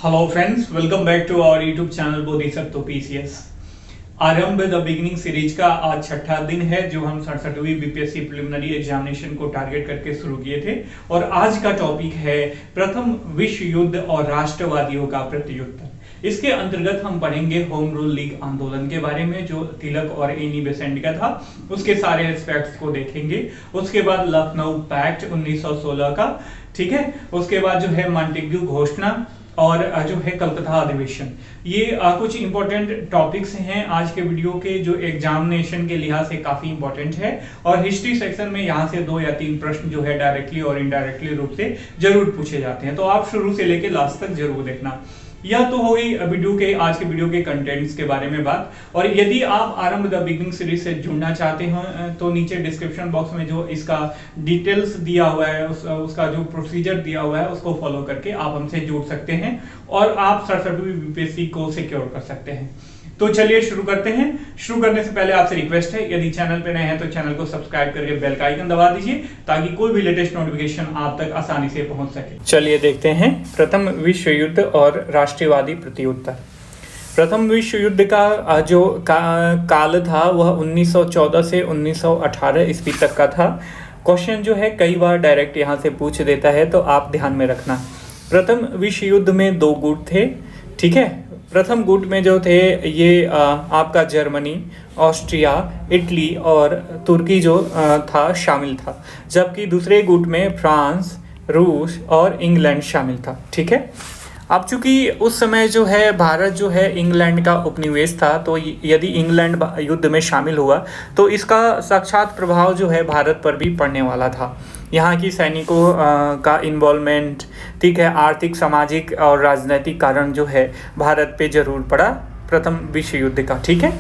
Hello friends, welcome back to our YouTube channel Bodhisattva PCS। आरंभ the beginning series का आज छठा दिन है जो हम 67वीं बीपीएससी प्रिलिमिनरी एग्जामिनेशन को टारगेट करके शुरू किए थे। और आज का टॉपिक है प्रथम विश्व युद्ध और राष्ट्रवादियों का प्रत्युत्तर। इसके अंतर्गत हम पढ़ेंगे होम रूल लीग आंदोलन के बारे में जो तिलक और एनी बेसेंट का था, उसके सारे एस्पेक्ट्स को देखेंगे। उसके बाद लखनऊ पैक्ट 1916 का, ठीक है। उसके बाद जो है मॉन्टेग्यू घोषणा और जो है कलकत्ता अधिवेशन। ये कुछ इंपॉर्टेंट टॉपिक्स हैं आज के वीडियो के जो एग्जामिनेशन के लिहाज से काफी इंपॉर्टेंट है। और हिस्ट्री सेक्शन में यहाँ से 2 या 3 प्रश्न जो है डायरेक्टली और इनडायरेक्टली रूप से जरूर पूछे जाते हैं, तो आप शुरू से लेकर लास्ट तक जरूर देखना। यह तो हो गई वीडियो के आज के वीडियो के कंटेंट्स के बारे में बात। और यदि आप आरंभ द बिगिनिंग सीरीज से जुड़ना चाहते हैं तो नीचे डिस्क्रिप्शन बॉक्स में जो इसका डिटेल्स दिया हुआ है, उसका जो प्रोसीजर दिया हुआ है उसको फॉलो करके आप हमसे जुड़ सकते हैं और आप 67वीं बीपीएससी को सिक्योर कर सकते हैं। तो चलिए शुरू करते हैं। शुरू करने से पहले आपसे रिक्वेस्ट है, यदि चैनल पे नए हैं तो चैनल को सब्सक्राइब करके बेल का आइकन दबा दीजिए ताकि कोई भी लेटेस्ट नोटिफिकेशन आप तक आसानी से पहुंच सके। चलिए देखते हैं प्रथम विश्व युद्ध और राष्ट्रवादी प्रत्युत्तर। प्रथम विश्व युद्ध का जो काल था वह 1914 से 1918 ईस्वी तक का था। क्वेश्चन जो है कई बार डायरेक्ट यहाँ से पूछ देता है, तो आप ध्यान में रखना। प्रथम विश्व युद्ध में 2 गुट थे, ठीक है। प्रथम गुट में जो थे ये आपका जर्मनी, ऑस्ट्रिया, इटली और तुर्की जो था शामिल था, जबकि दूसरे गुट में फ्रांस, रूस और इंग्लैंड शामिल था, ठीक है। अब चूंकि उस समय जो है भारत जो है इंग्लैंड का उपनिवेश था, तो यदि इंग्लैंड युद्ध में शामिल हुआ तो इसका साक्षात प्रभाव जो है भारत पर भी पड़ने वाला था। यहाँ की सैनिकों का इन्वॉल्वमेंट, ठीक है, आर्थिक, सामाजिक और राजनीतिक कारण जो है भारत पे जरूर पड़ा प्रथम विश्व युद्ध का, ठीक है।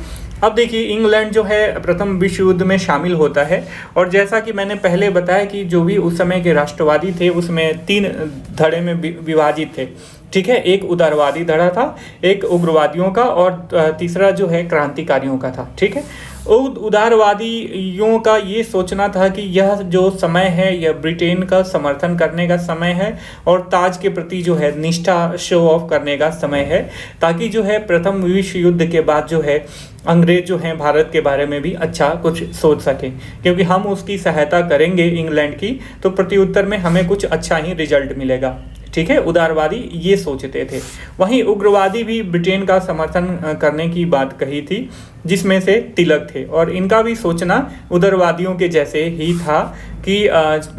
अब देखिए इंग्लैंड जो है प्रथम विश्व युद्ध में शामिल होता है और जैसा कि मैंने पहले बताया कि जो भी उस समय के राष्ट्रवादी थे उसमें 3 धड़े में विभाजित थे, ठीक है। एक उदारवादी धड़ा था, एक उग्रवादियों का और तीसरा जो है क्रांतिकारियों का था, ठीक है। उदारवादियों का ये सोचना था कि यह जो समय है यह ब्रिटेन का समर्थन करने का समय है और ताज के प्रति जो है निष्ठा शो ऑफ करने का समय है, ताकि जो है प्रथम विश्व युद्ध के बाद जो है अंग्रेज जो हैं भारत के बारे में भी अच्छा कुछ सोच सके, क्योंकि हम उसकी सहायता करेंगे इंग्लैंड की तो प्रत्युत्तर में हमें कुछ अच्छा ही रिजल्ट मिलेगा, ठीक है। उदारवादी ये सोचते थे। वहीं उग्रवादी भी ब्रिटेन का समर्थन करने की बात कही थी, जिसमें से तिलक थे, और इनका भी सोचना उदारवादियों के जैसे ही था कि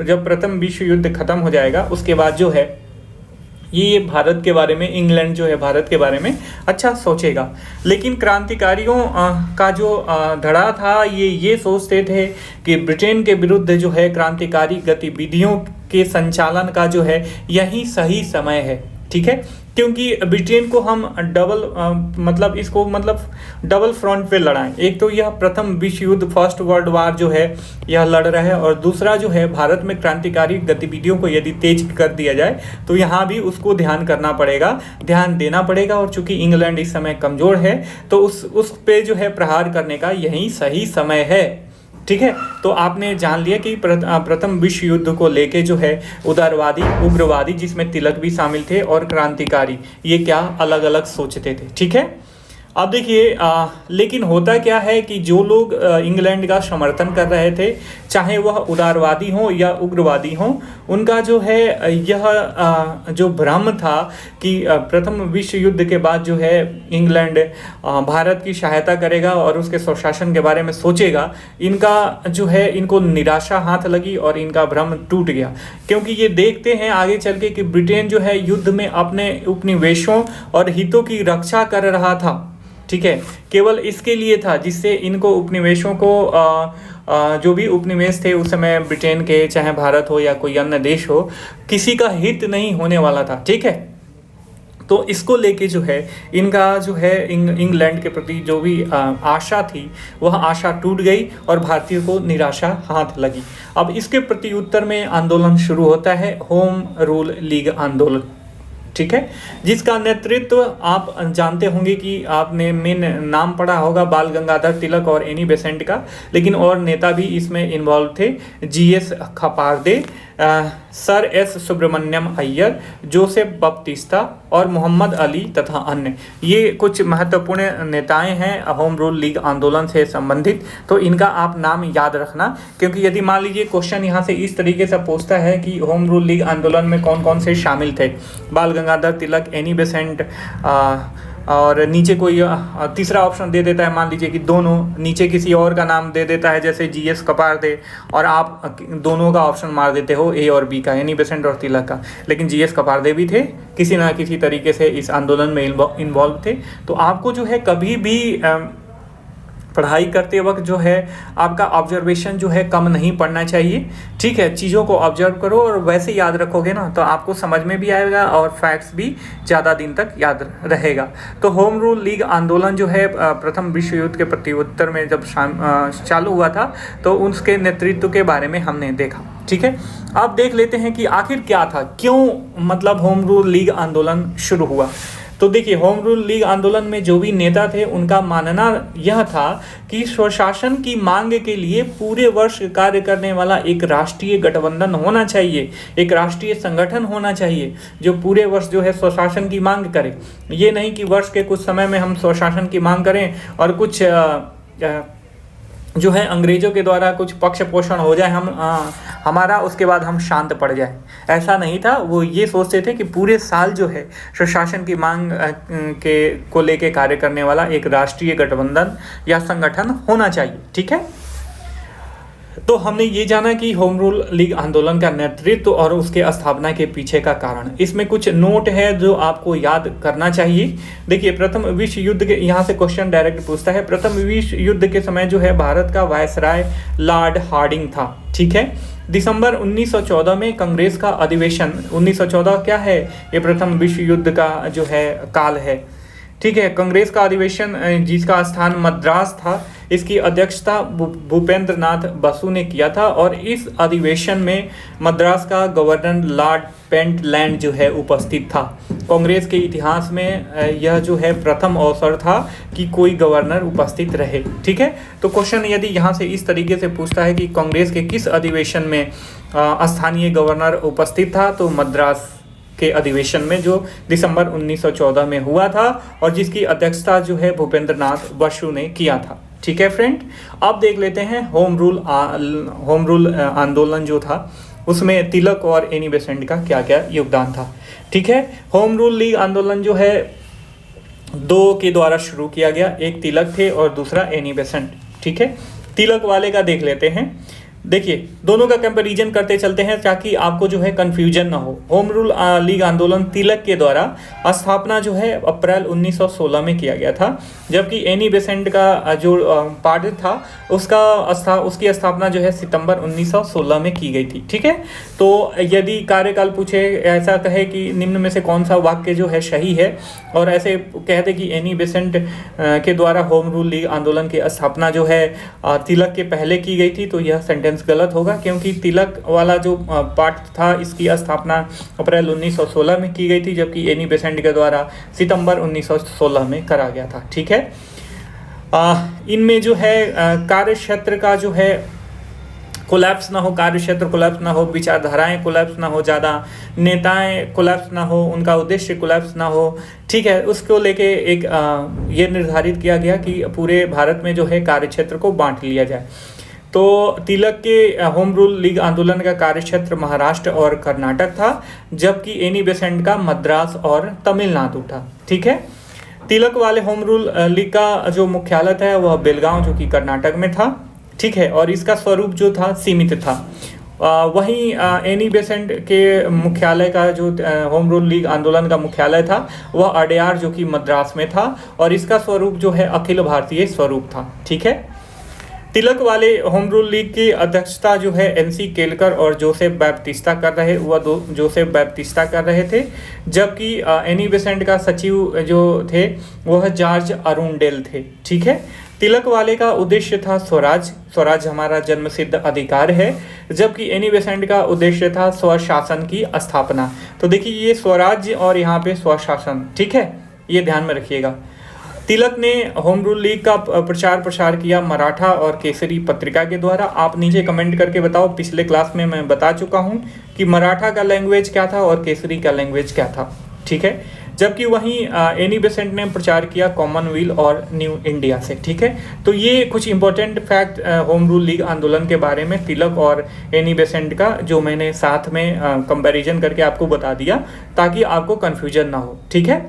जब प्रथम विश्व युद्ध खत्म हो जाएगा उसके बाद जो है ये भारत के बारे में, इंग्लैंड जो है भारत के बारे में अच्छा सोचेगा। लेकिन क्रांतिकारियों का जो धड़ा था ये सोचते थे कि ब्रिटेन के विरुद्ध जो है क्रांतिकारी गतिविधियों के संचालन का जो है यही सही समय है, ठीक है। क्योंकि ब्रिटेन को हम डबल फ्रंट पे लड़ाएं। एक तो यह प्रथम विश्व युद्ध, फर्स्ट वर्ल्ड वार जो है यह लड़ रहा है, और दूसरा जो है भारत में क्रांतिकारी गतिविधियों को यदि तेज कर दिया जाए तो यहाँ भी उसको ध्यान देना पड़ेगा। और चूंकि इंग्लैंड इस समय कमज़ोर है तो उस पे जो है प्रहार करने का यही सही समय है, ठीक है। तो आपने जान लिया कि प्रथम विश्व युद्ध को लेके जो है उदारवादी, उग्रवादी जिसमें तिलक भी शामिल थे और क्रांतिकारी ये क्या अलग अलग सोचते थे, ठीक है। अब देखिए लेकिन होता क्या है कि जो लोग इंग्लैंड का समर्थन कर रहे थे, चाहे वह उदारवादी हो या उग्रवादी हो, उनका जो है यह जो भ्रम था कि प्रथम विश्व युद्ध के बाद जो है इंग्लैंड भारत की सहायता करेगा और उसके स्वशासन के बारे में सोचेगा, इनको निराशा हाथ लगी और इनका भ्रम टूट गया। क्योंकि ये देखते हैं आगे चल के कि ब्रिटेन जो है युद्ध में अपने उपनिवेशों और हितों की रक्षा कर रहा था, ठीक है। केवल इसके लिए था जिससे इनको उपनिवेशों को जो भी उपनिवेश थे उस समय ब्रिटेन के, चाहे भारत हो या कोई अन्य देश हो, किसी का हित नहीं होने वाला था, ठीक है। तो इसको लेके जो है इनका जो है इंग्लैंड के प्रति जो भी आशा थी वह आशा टूट गई और भारतीयों को निराशा हाथ लगी। अब इसके प्रति उत्तर में आंदोलन शुरू होता है, होम रूल लीग आंदोलन। ठीक है, जिसका नेतृत्व आप जानते होंगे कि आपने मेन नाम पढ़ा होगा बाल गंगाधर तिलक और एनी बेसेंट का, लेकिन और नेता भी इसमें इन्वॉल्व थे, GS Khaparde, sir S Subramaniam Iyer, Joseph Baptista और मोहम्मद अली तथा अन्य। ये कुछ महत्वपूर्ण नेताएं हैं होम रूल लीग आंदोलन से संबंधित, तो इनका आप नाम याद रखना, क्योंकि यदि मान लीजिए क्वेश्चन यहाँ से इस तरीके से पूछता है कि होम रूल लीग आंदोलन में कौन कौन से शामिल थे, बाल गंगाधर तिलक, एनी बेसेंट और नीचे कोई तीसरा ऑप्शन दे देता है, मान लीजिए कि दोनों, नीचे किसी और का नाम दे देता है जैसे जीएस कपारदे, और आप दोनों का ऑप्शन मार देते हो ए और बी का, एनी बेसेंट और तिलक का, लेकिन जीएस कपारदे भी थे, किसी ना किसी तरीके से इस आंदोलन में इन्वॉल्व थे। तो आपको जो है कभी भी पढ़ाई करते वक्त जो है आपका ऑब्जर्वेशन जो है कम नहीं पड़ना चाहिए, ठीक है, चीज़ों को ऑब्जर्व करो और वैसे याद रखोगे ना तो आपको समझ में भी आएगा और फैक्ट्स भी ज़्यादा दिन तक याद रहेगा। तो होम रूल लीग आंदोलन जो है प्रथम विश्व युद्ध के प्रत्युत्तर में जब चालू हुआ था तो उसके नेतृत्व के बारे में हमने देखा, ठीक है। अब देख लेते हैं कि आखिर क्या था, क्यों मतलब होम रूल लीग आंदोलन शुरू हुआ। तो देखिए, होम रूल लीग आंदोलन में जो भी नेता थे उनका मानना यह था कि स्वशासन की मांग के लिए पूरे वर्ष कार्य करने वाला एक राष्ट्रीय गठबंधन होना चाहिए, एक राष्ट्रीय संगठन होना चाहिए जो पूरे वर्ष जो है स्वशासन की मांग करे। ये नहीं कि वर्ष के कुछ समय में हम स्वशासन की मांग करें और कुछ जो है अंग्रेजों के द्वारा कुछ पक्ष पोषण हो जाए हमारा, उसके बाद हम शांत पड़ जाए, ऐसा नहीं था। वो ये सोचते थे कि पूरे साल जो है स्वशासन की मांग को लेके कार्य करने वाला एक राष्ट्रीय गठबंधन या संगठन होना चाहिए, ठीक है। तो हमने ये जाना कि होम रूल लीग आंदोलन का नेतृत्व और उसके स्थापना के पीछे का कारण। इसमें कुछ नोट है जो आपको याद करना चाहिए। देखिए, प्रथम विश्व युद्ध के, यहाँ से क्वेश्चन डायरेक्ट पूछता है, प्रथम विश्व युद्ध के समय जो है भारत का वायसराय लॉर्ड हार्डिंग था, ठीक है। दिसंबर 1914 में कांग्रेस का अधिवेशन, 1914 क्या है, ये प्रथम विश्व युद्ध का जो है काल है, ठीक है। कांग्रेस का अधिवेशन जिसका स्थान मद्रास था, इसकी अध्यक्षता भूपेंद्र नाथ बसु ने किया था और इस अधिवेशन में मद्रास का गवर्नर लॉर्ड पेंटलैंड जो है उपस्थित था। कांग्रेस के इतिहास में यह जो है प्रथम अवसर था कि कोई गवर्नर उपस्थित रहे, ठीक है। तो क्वेश्चन यदि यहाँ से इस तरीके से पूछता है कि कांग्रेस के किस अधिवेशन में स्थानीय गवर्नर उपस्थित था, तो मद्रास के अधिवेशन में जो दिसंबर 1914 में हुआ था और जिसकी अध्यक्षता जो है भूपेंद्र नाथ बसु ने किया था, ठीक है फ्रेंड। अब देख लेते हैं होम रूल आंदोलन जो था उसमें तिलक और एनी बेसेंट का क्या क्या योगदान था, ठीक है। होम रूल लीग आंदोलन जो है दो के द्वारा शुरू किया गया, एक तिलक थे और दूसरा एनी बेसेंट, ठीक है। तिलक वाले का देख लेते हैं। देखिए, दोनों का कंपैरिजन करते चलते हैं ताकि आपको जो है कन्फ्यूजन ना हो। होम रूल लीग आंदोलन तिलक के द्वारा स्थापना जो है अप्रैल 1916 में किया गया था, जबकि एनी बेसेंट का जो पार्ट था उसकी स्थापना जो है सितंबर 1916 में की गई थी, ठीक है। तो यदि कार्यकाल पूछे, ऐसा कहे कि निम्न में से कौन सा वाक्य जो है सही है, और ऐसे कहते कि एनी बेसेंट के द्वारा होम रूल लीग आंदोलन की स्थापना जो है तिलक के पहले की गई थी, तो यह सेंटेंस गलत होगा, क्योंकि तिलक वाला जो पार्ट था इसकी स्थापना अप्रैल 1916 में की गई थी, जबकि एनी बेसेंट के द्वारा सितंबर 1916 में करा गया था, ठीक है। इनमें जो है कार्य क्षेत्र का जो है कोलैप्स ना हो, कार्य क्षेत्र कोलैप्स ना हो, विचारधाराएं कोलैप्स ना हो, ज़्यादा नेताएं कोलैप्स ना हो, उनका उद्देश्य कोलैप्स ना हो, ठीक है। उसको लेके एक ये निर्धारित किया गया कि पूरे भारत में जो है कार्य क्षेत्र को बांट लिया जाए। तो तिलक के होम रूल लीग आंदोलन का कार्यक्षेत्र महाराष्ट्र और कर्नाटक था, जबकि एनी बेसेंट का मद्रास और तमिलनाडु था, ठीक है। तिलक वाले होम रूल लीग का जो मुख्यालय था वह बेलगांव जो कि कर्नाटक में था, ठीक है, और इसका स्वरूप जो था सीमित था। वहीं एनी बेसेंट के मुख्यालय का जो होम रूल लीग आंदोलन का मुख्यालय था वह अडयार जो कि मद्रास में था, और इसका स्वरूप जो है अखिल भारतीय स्वरूप था, ठीक है। तिलक वाले होम रूल लीग की अध्यक्षता जो है एनसी केलकर और जोसेफ बैप्टिस्टा कर रहे थे, जबकि एनी बेसेंट का सचिव जो थे वह जॉर्ज अरुंडेल थे, ठीक है। तिलक वाले का उद्देश्य था स्वराज, स्वराज हमारा जन्मसिद्ध अधिकार है, जबकि एनी बेसेंट का उद्देश्य था स्वशासन की स्थापना। तो देखिए ये स्वराज्य और यहाँ पे स्वशासन, ठीक है, ये ध्यान में रखिएगा। तिलक ने होम रूल लीग का प्रचार प्रसार किया मराठा और केसरी पत्रिका के द्वारा। आप नीचे कमेंट करके बताओ, पिछले क्लास में मैं बता चुका हूँ कि मराठा का लैंग्वेज क्या था और केसरी का लैंग्वेज क्या था, ठीक है। जबकि वहीं एनी बेसेंट ने प्रचार किया कॉमनवेल्थ और न्यू इंडिया से, ठीक है। तो ये कुछ important fact home rule league आंदोलन के बारे में तिलक और एनी बेसेंट का जो मैंने साथ में कंपैरिजन करके आपको बता दिया, ताकि आपको कन्फ्यूजन ना हो, ठीक है।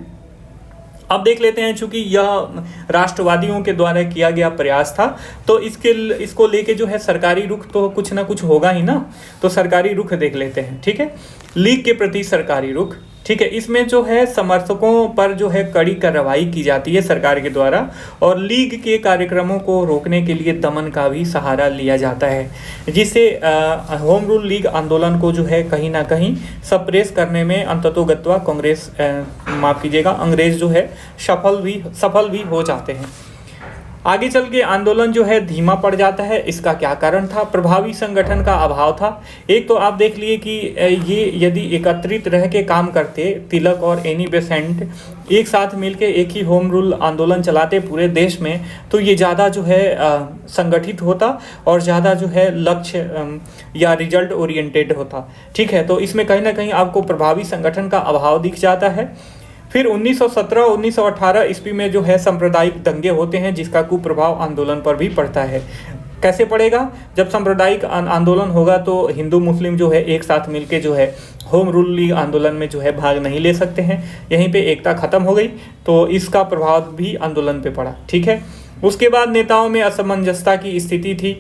अब देख लेते हैं, चूंकि यह राष्ट्रवादियों के द्वारा किया गया प्रयास था, तो इसको लेके जो है सरकारी रुख तो कुछ ना कुछ होगा ही ना। तो सरकारी रुख देख लेते हैं, ठीक है। लीग के प्रति सरकारी रुख, ठीक है। इसमें जो है समर्थकों पर जो है कड़ी कार्रवाई की जाती है सरकार के द्वारा, और लीग के कार्यक्रमों को रोकने के लिए दमन का भी सहारा लिया जाता है, जिससे होम रूल लीग आंदोलन को जो है कहीं ना कहीं सप्रेस करने में अंततोगत्वा कांग्रेस माफ कीजिएगा अंग्रेज जो है सफल भी हो जाते हैं। आगे चल के आंदोलन जो है धीमा पड़ जाता है। इसका क्या कारण था? प्रभावी संगठन का अभाव था। एक तो आप देख लिए कि ये यदि एकत्रित रह के काम करते, तिलक और एनी बेसेंट एक साथ मिलके एक ही होम रूल आंदोलन चलाते पूरे देश में, तो ये ज़्यादा जो है संगठित होता और ज़्यादा जो है लक्ष्य या रिजल्ट ओरिएंटेड होता, ठीक है। तो इसमें कहीं ना कहीं आपको प्रभावी संगठन का अभाव दिख जाता है। फिर 1917-1918 ईस्वी में जो है सांप्रदायिक दंगे होते हैं, जिसका कुप्रभाव आंदोलन पर भी पड़ता है। कैसे पड़ेगा? जब सांप्रदायिक आंदोलन होगा तो हिंदू मुस्लिम जो है एक साथ मिलके जो है होम रूल लीग आंदोलन में जो है भाग नहीं ले सकते हैं, यहीं पे एकता खत्म हो गई, तो इसका प्रभाव भी आंदोलन पे पड़ा, ठीक है। उसके बाद नेताओं में असमंजसता की स्थिति थी,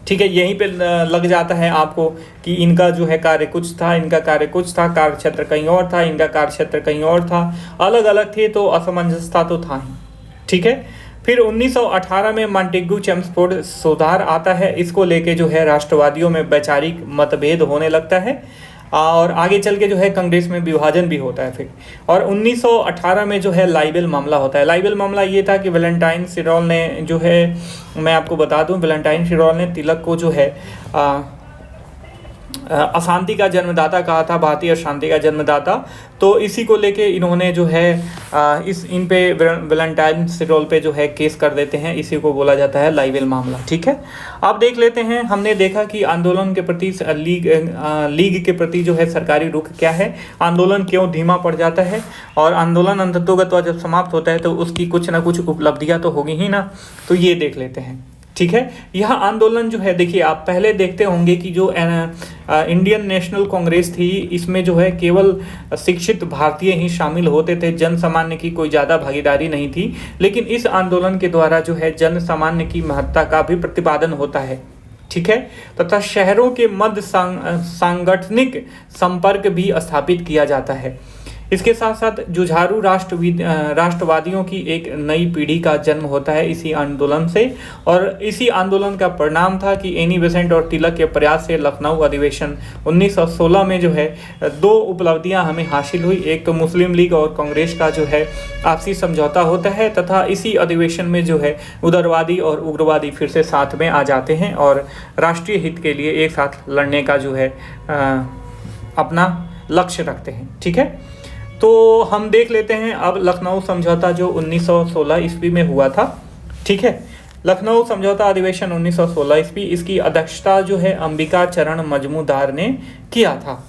ठीक है। यहीं पे लग जाता है आपको कि इनका जो है कार्य कुछ था, इनका कार्य कुछ था, कार्य क्षेत्र कहीं और था, इनका कार्य क्षेत्र कहीं और था, अलग अलग थे, तो असमंजसता तो था ही, ठीक है। फिर 1918 में मॉन्टेग्यू चेम्सफोर्ड सुधार आता है। इसको लेके जो है राष्ट्रवादियों में वैचारिक मतभेद होने लगता है, और आगे चल के जो है कांग्रेस में विभाजन भी होता है फिर। और 1918 में जो है लाइबेल मामला होता है। लाइबेल मामला ये था कि वैलेंटाइन सिरोल ने जो है, मैं आपको बता दूं, वैलेंटाइन सिरोल ने तिलक को जो है अशांति का जन्मदाता कहा था, भारतीय अशांति का जन्मदाता। तो इसी को लेके इन्होंने जो है इन पे वैलेंटाइन सिरोल पे जो है केस कर देते हैं। इसी को बोला जाता है लाइबेल मामला, ठीक है। अब देख लेते हैं, हमने देखा कि आंदोलन के प्रति लीग के प्रति जो है सरकारी रुख क्या है, आंदोलन क्यों धीमा पड़ जाता है, और आंदोलन अंततोगत्वा जब समाप्त होता है तो उसकी कुछ ना कुछ उपलब्धियां तो होगी ही ना। तो ये देख लेते हैं, ठीक है। यह आंदोलन जो है, देखिए आप पहले देखते होंगे कि जो इंडियन नेशनल कांग्रेस थी, इसमें जो है केवल शिक्षित भारतीय ही शामिल होते थे, जन सामान्य की कोई ज़्यादा भागीदारी नहीं थी। लेकिन इस आंदोलन के द्वारा जो है जन सामान्य की महत्ता का भी प्रतिपादन होता है, ठीक है, तथा शहरों के मध्य सांगठनिक संपर्क भी स्थापित किया जाता है। इसके साथ साथ जुझारू राष्ट्रवादियों की एक नई पीढ़ी का जन्म होता है इसी आंदोलन से, और इसी आंदोलन का परिणाम था कि एनी बेसेंट और तिलक के प्रयास से लखनऊ अधिवेशन 1916 में जो है दो उपलब्धियां हमें हासिल हुई। एक तो मुस्लिम लीग और कांग्रेस का जो है आपसी समझौता होता है, तथा इसी अधिवेशन में जो है उदारवादी और उग्रवादी फिर से साथ में आ जाते हैं और राष्ट्रीय हित के लिए एक साथ लड़ने का जो है अपना लक्ष्य रखते हैं, ठीक है। तो हम देख लेते हैं अब लखनऊ समझौता जो 1916 ईस्वी में हुआ था, ठीक है। लखनऊ समझौता अधिवेशन 1916 ईस्वी, इसकी अध्यक्षता जो है अंबिका चरण मजमूदार ने किया था।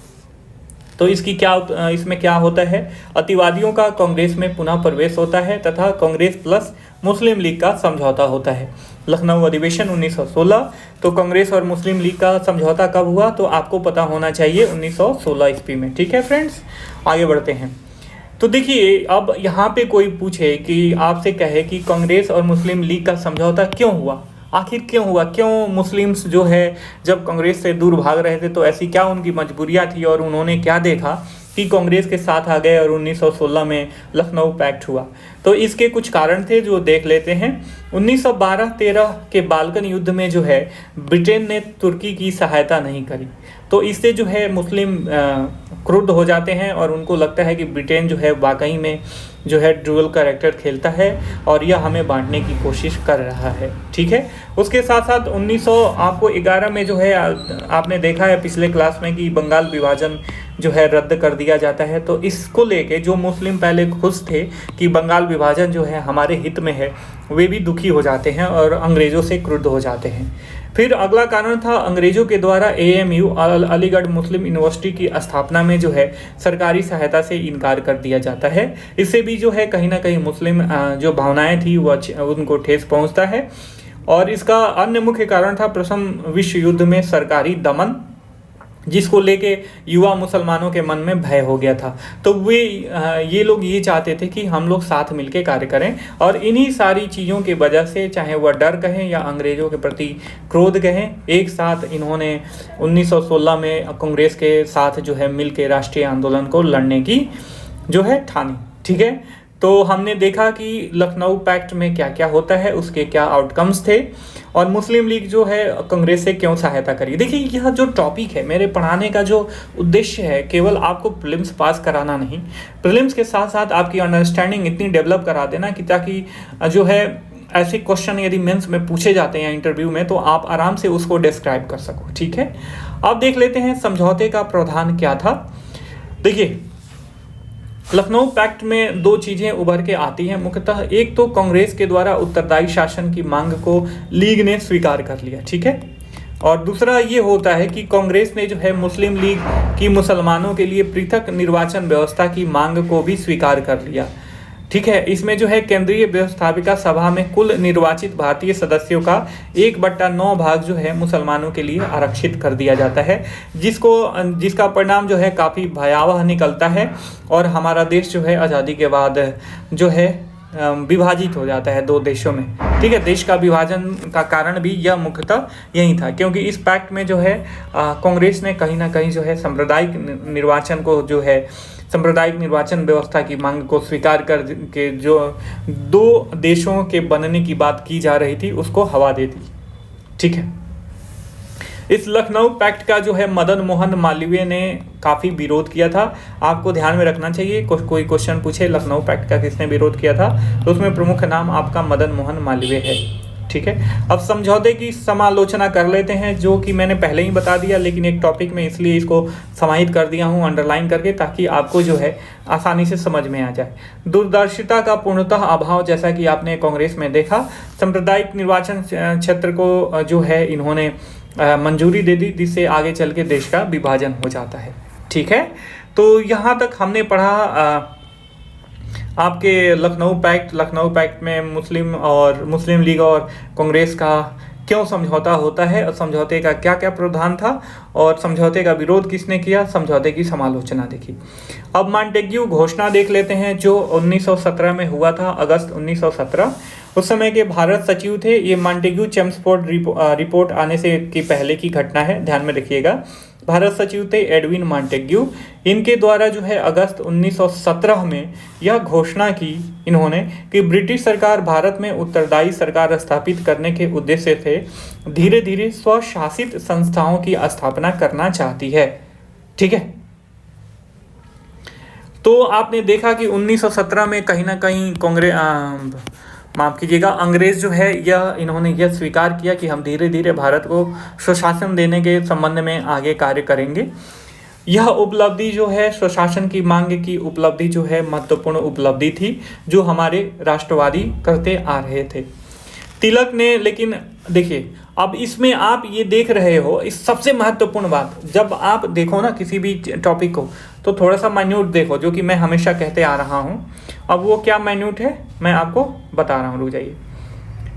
तो इसमें क्या होता है, अतिवादियों का कांग्रेस में पुनः प्रवेश होता है तथा कांग्रेस प्लस मुस्लिम लीग का समझौता होता है। लखनऊ अधिवेशन 1916, तो कांग्रेस और मुस्लिम लीग का समझौता कब हुआ, तो आपको पता होना चाहिए 1916 ईस्वी में, ठीक है फ्रेंड्स। आगे बढ़ते हैं। तो देखिए, अब यहाँ पे कोई पूछे कि आपसे कहे कि कांग्रेस और मुस्लिम लीग का समझौता क्यों हुआ, आखिर क्यों हुआ, क्यों मुस्लिम्स जो है जब कांग्रेस से दूर भाग रहे थे तो ऐसी क्या उनकी मजबूरियाँ थी और उन्होंने क्या देखा कि कांग्रेस के साथ आ गए और 1916 में लखनऊ पैक्ट हुआ। तो इसके कुछ कारण थे जो देख लेते हैं। 1912-13 के बाल्कन युद्ध में जो है ब्रिटेन ने तुर्की की सहायता नहीं करी, तो इससे जो है मुस्लिम क्रुद्ध हो जाते हैं और उनको लगता है कि ब्रिटेन जो है वाकई में जो है ड्यूअल कैरेक्टर खेलता है और यह हमें बांटने की कोशिश कर रहा है। ठीक है, उसके साथ साथ 1911 में जो है आपने देखा है पिछले क्लास में कि बंगाल विभाजन जो है रद्द कर दिया जाता है। तो इसको लेके जो मुस्लिम पहले खुश थे कि बंगाल विभाजन जो है हमारे हित में है, वे भी दुखी हो जाते हैं और अंग्रेज़ों से क्रुद्ध हो जाते हैं। फिर अगला कारण था अंग्रेज़ों के द्वारा AMU अलीगढ़ मुस्लिम यूनिवर्सिटी की स्थापना में जो है सरकारी सहायता से इनकार कर दिया जाता है। इससे भी जो है कहीं ना कहीं मुस्लिम जो भावनाएं थी वो उनको ठेस पहुंचता है। और इसका अन्य मुख्य कारण था प्रथम विश्व युद्ध में सरकारी दमन, जिसको लेके युवा मुसलमानों के मन में भय हो गया था। तो ये लोग ये चाहते थे कि हम लोग साथ मिलकर कार्य करें, और इन्हीं सारी चीज़ों की वजह से, चाहे वह डर कहें या अंग्रेज़ों के प्रति क्रोध कहें, एक साथ इन्होंने 1916 में कांग्रेस के साथ जो है मिल के राष्ट्रीय आंदोलन को लड़ने की जो है ठानी। ठीक है, तो हमने देखा कि लखनऊ पैक्ट में क्या क्या होता है, उसके क्या आउटकम्स थे, और मुस्लिम लीग जो है कांग्रेस से क्यों सहायता करी। देखिए, यह जो टॉपिक है, मेरे पढ़ाने का जो उद्देश्य है, केवल आपको प्रीलिम्स पास कराना नहीं, प्रीलिम्स के साथ साथ आपकी अंडरस्टैंडिंग इतनी डेवलप करा देना कि ताकि जो है ऐसे क्वेश्चन यदि मेंस में पूछे जाते हैं या इंटरव्यू में, तो आप आराम से उसको डिस्क्राइब कर सको। ठीक है, अब देख लेते हैं समझौते का प्रावधान क्या था। देखिए, लखनऊ पैक्ट में दो चीज़ें उभर के आती हैं मुख्यतः। एक तो कांग्रेस के द्वारा उत्तरदायी शासन की मांग को लीग ने स्वीकार कर लिया। ठीक है, और दूसरा ये होता है कि कांग्रेस ने जो है मुस्लिम लीग की मुसलमानों के लिए पृथक निर्वाचन व्यवस्था की मांग को भी स्वीकार कर लिया। ठीक है, इसमें जो है केंद्रीय व्यवस्थापिका सभा में कुल निर्वाचित भारतीय सदस्यों का 1/9 भाग जो है मुसलमानों के लिए आरक्षित कर दिया जाता है, जिसका परिणाम जो है काफ़ी भयावह निकलता है, और हमारा देश जो है आज़ादी के बाद जो है विभाजित हो जाता है 2 देशों में। ठीक है, देश का विभाजन का कारण भी यह मुख्यतः यही था, क्योंकि इस पैक्ट में जो है कांग्रेस ने कहीं ना कहीं जो है सांप्रदायिक निर्वाचन व्यवस्था की मांग को स्वीकार कर के जो 2 देशों के बनने की बात की जा रही थी उसको हवा दे दी। ठीक है, इस लखनऊ पैक्ट का जो है मदन मोहन मालवीय ने काफ़ी विरोध किया था। आपको ध्यान में रखना चाहिए, कोई क्वेश्चन पूछे लखनऊ पैक्ट का किसने विरोध किया था, तो उसमें प्रमुख नाम आपका मदन मोहन मालवीय है। ठीक है, अब समझौते की समालोचना कर लेते हैं, जो कि मैंने पहले ही बता दिया, लेकिन एक टॉपिक में इसलिए इसको समाहित कर दिया हूँ अंडरलाइन करके, ताकि आपको जो है आसानी से समझ में आ जाए। दूरदर्शिता का पूर्णतः अभाव, जैसा कि आपने कांग्रेस में देखा। सांप्रदायिक निर्वाचन क्षेत्र को जो है इन्होंने मंजूरी दे दी, जिससे आगे चल के देश का विभाजन हो जाता है। ठीक है, तो यहाँ तक हमने पढ़ा आपके लखनऊ पैक्ट में मुस्लिम लीग और कांग्रेस का क्यों समझौता होता है, और समझौते का क्या क्या प्रावधान था, और समझौते का विरोध किसने किया, समझौते की समालोचना देखी। अब मॉन्टेग्यू घोषणा देख लेते हैं, जो 1917 में हुआ था, अगस्त 1917। उस समय के भारत सचिव थे ये मॉन्टेग्यू। चेम्सफोर्ड रिपोर्ट आने से की पहले की घटना है, ध्यान में रखिएगा। भारत सचिव थे एडविन मॉन्टेग्यू। इनके द्वारा जो है अगस्त 1917 में यह घोषणा की इन्होंने कि ब्रिटिश सरकार भारत में उत्तरदायी सरकार स्थापित करने के उद्देश्य से धीरे धीरे स्वशासित संस्थाओं की स्थापना करना चाहती है। ठीक है, तो आपने देखा कि 1917 में कहीं ना कहीं अंग्रेज जो है इन्होंने यह स्वीकार किया कि हम धीरे धीरे भारत को स्वशासन देने के संबंध में आगे कार्य करेंगे। यह उपलब्धि जो है स्वशासन की मांग की उपलब्धि जो है महत्वपूर्ण उपलब्धि थी, जो हमारे राष्ट्रवादी करते आ रहे थे। तिलक ने, लेकिन देखिए अब इसमें आप ये देख रहे हो, इस सबसे महत्वपूर्ण बात, जब आप देखो ना किसी भी टॉपिक को, तो थोड़ा सा माइन्यूट देखो, जो कि मैं हमेशा कहते आ रहा हूँ। अब वो क्या माइन्यूट है मैं आपको बता रहा हूँ, रुक जाइए।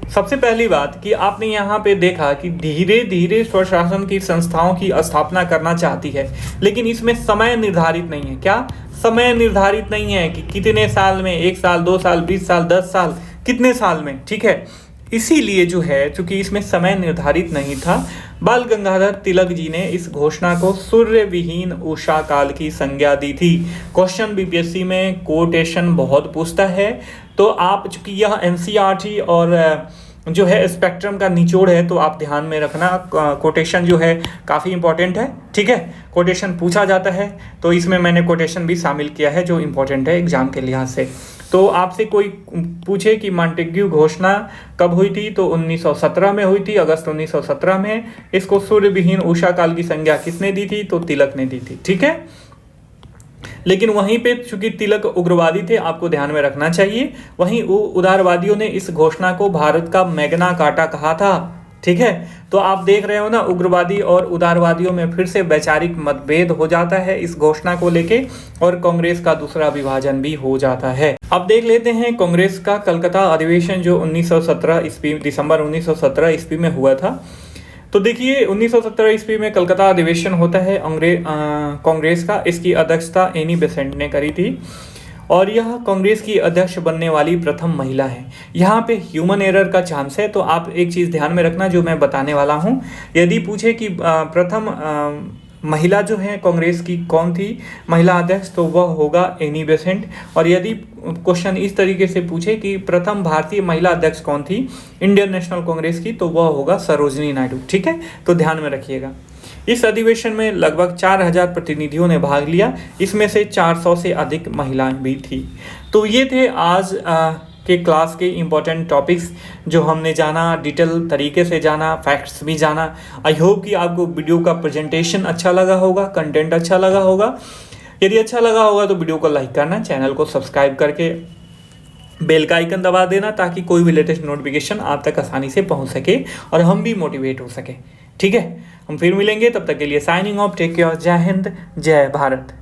सबसे पहली बात कि आपने यहाँ पे देखा कि धीरे धीरे स्वशासन की संस्थाओं की स्थापना करना चाहती है, लेकिन इसमें समय निर्धारित नहीं है। क्या समय निर्धारित नहीं है कि कितने साल में, 1 साल, 2 साल, 20 साल, 10 साल, कितने साल में। ठीक है, इसीलिए जो है चूंकि इसमें समय निर्धारित नहीं था, बाल गंगाधर तिलक जी ने इस घोषणा को सूर्य विहीन उषा काल की संज्ञा दी थी। क्वेश्चन बीपीएससी में कोटेशन बहुत पूछता है, तो आप चूंकि यह एनसीईआरटी और जो है स्पेक्ट्रम का निचोड़ है, तो आप ध्यान में रखना कोटेशन जो है काफ़ी इंपॉर्टेंट है। ठीक है, कोटेशन पूछा जाता है, तो इसमें मैंने कोटेशन भी शामिल किया है जो इंपॉर्टेंट है एग्जाम के लिहाज से। तो आपसे कोई पूछे कि मॉन्टेग्यू घोषणा कब हुई थी, तो 1917 में हुई थी, अगस्त 1917 में। इसको सूर्य विहीन उषा काल की संज्ञा किसने दी थी, तो तिलक ने दी थी। ठीक है, लेकिन वहीं पे चूंकि तिलक उग्रवादी थे, आपको ध्यान में रखना चाहिए, वहीं उदारवादियों ने इस घोषणा को भारत का मैग्ना कार्टा कहा था। ठीक है, तो आप देख रहे हो ना, उग्रवादी और उदारवादियों में फिर से वैचारिक मतभेद हो जाता है इस घोषणा को लेके, और कांग्रेस का दूसरा विभाजन भी हो जाता है। अब देख लेते हैं कांग्रेस का कलकत्ता अधिवेशन जो 1917 ईस्वी, दिसंबर 1917 ईस्वी में हुआ था। तो देखिए 1917 ईस्वी में कलकत्ता अधिवेशन होता है कांग्रेस का। इसकी अध्यक्षता एनी बेसेंट ने करी थी, और यह कांग्रेस की अध्यक्ष बनने वाली प्रथम महिला है। यहाँ पे ह्यूमन एरर का चांस है, तो आप एक चीज़ ध्यान में रखना जो मैं बताने वाला हूँ। यदि पूछे कि प्रथम महिला जो है कांग्रेस की कौन थी महिला अध्यक्ष, तो वह होगा एनी बेसेंट। और यदि क्वेश्चन इस तरीके से पूछे कि प्रथम भारतीय महिला अध्यक्ष कौन थी इंडियन नेशनल कांग्रेस की, तो वह होगा सरोजिनी नायडू। ठीक है, तो ध्यान में रखिएगा। इस अधिवेशन में लगभग 4000 प्रतिनिधियों ने भाग लिया, इसमें से 400 से अधिक महिलाएं भी थी। तो ये थे आज के क्लास के इम्पोर्टेंट टॉपिक्स जो हमने जाना, डिटेल तरीके से जाना, फैक्ट्स भी जाना। आई होप कि आपको वीडियो का प्रेजेंटेशन अच्छा लगा होगा, कंटेंट अच्छा लगा होगा। यदि अच्छा लगा होगा तो वीडियो को लाइक करना, चैनल को सब्सक्राइब करके बेल का आइकन दबा देना, ताकि कोई भी लेटेस्ट नोटिफिकेशन आप तक आसानी से पहुंच सके और हम भी मोटिवेट हो सके। ठीक है, हम फिर मिलेंगे, तब तक के लिए साइनिंग ऑफ, टेक केयर, जय हिंद, जय भारत।